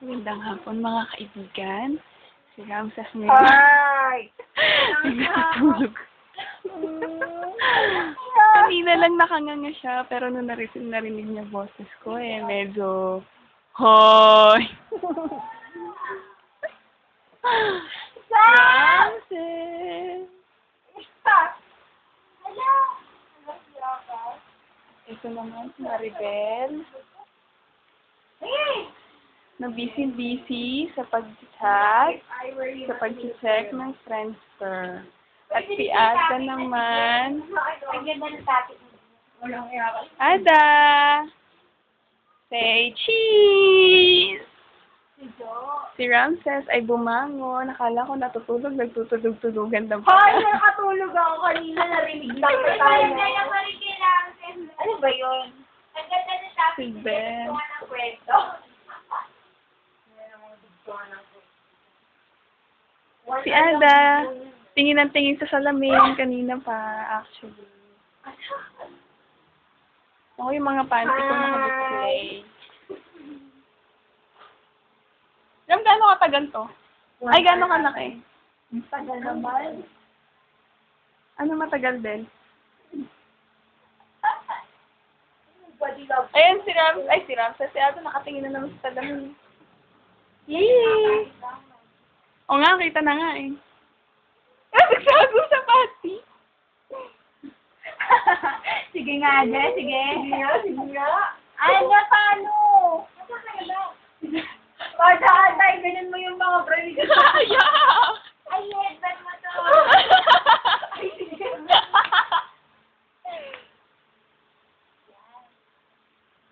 Magandang hapon mga kaibigan. Si Ramses ngayon. Ay! Ay, nakatulog. Kanina lang nakanganga siya, pero nung narinig niya boses ko medyo, hoy! Ramses! Ito naman si Maribel. Na busy-busy sa pag-chat, sa pag-check ng Friendster. At si Ada naman. Ada! Say cheese! Si Ramses ay bumangon. Nakala ko natutulog, nagtutulog-tulugan na Hoy, ba? nakatulog ako kanina, narinig lang ko tayo. Ano ba yun? Ang ganda ng topic Si niya, Ben. gusto ng kwento. Si Ada, tingin ng tingin sa salamin kanina pa, actually. Ako yung mga panty ko naka-display. Alam, gaano katagal to? Ay, gaano kalaki? Tagal naman. Ano matagal din? Body love. Ayan, si Ramses. Si Ada nakatingin na naman sa salamin. Yay! O nga, kita na nga eh. Nagsago sa panty. Sige nga, Je. Sige. Sige nga. Ay, nga, paano? Pagkaantay, ganun mo yung mga brand. Yeah! Ay, headband mo to. Ay, sige.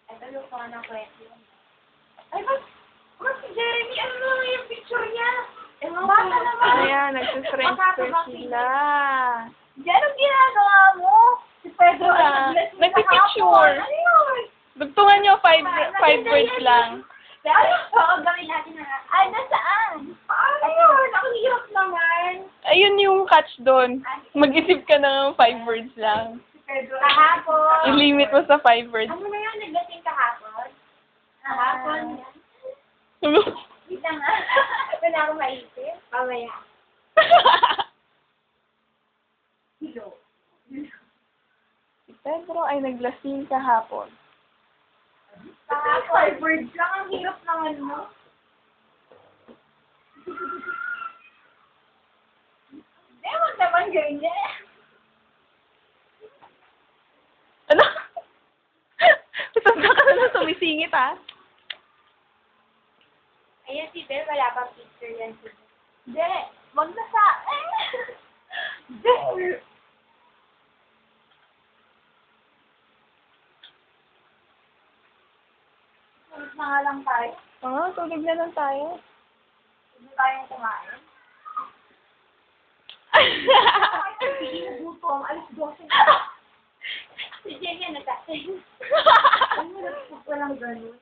Ito yung mga ng kwento. Ay, mas si Jeremy, ano naman yung picture niya? Bata naman. Ayan, nagsa-friendster sila. Diyan ang ginagawa mo? Si Pedro, Nagpipicture. Ano yun? Dugtungan nyo, 5 words lang. Oo, gawin natin na. Ay, nasaan? Paano yun? Ang hirap naman. Ayun yung catch doon. Mag-isip ka ng 5 words lang. Si Pedro. Kahapon. I-limit mo sa 5 words. Ano na yun? Nagdating kahapon? Kahapon. Kita nga. Wala akong maisip. Pamaya. Hilo. Si Pedro ay naglasing kahapon. Kahapon. 5 words lang. Ang hirap naman mo. Ewan naman ganyan. Ano? Sasama ka na lang sumisingit, ha? Ayan si Bel, wala pang picture yan si Bel. Hindi, wag na sa... Bel! Tulog na nga lang tayo. Oo, tulog na lang tayo. Hindi tayong kumain. Hindi na gutom. Alas 12 na. Si Jenny, nagkasay. Ang hirap ko lang ganun.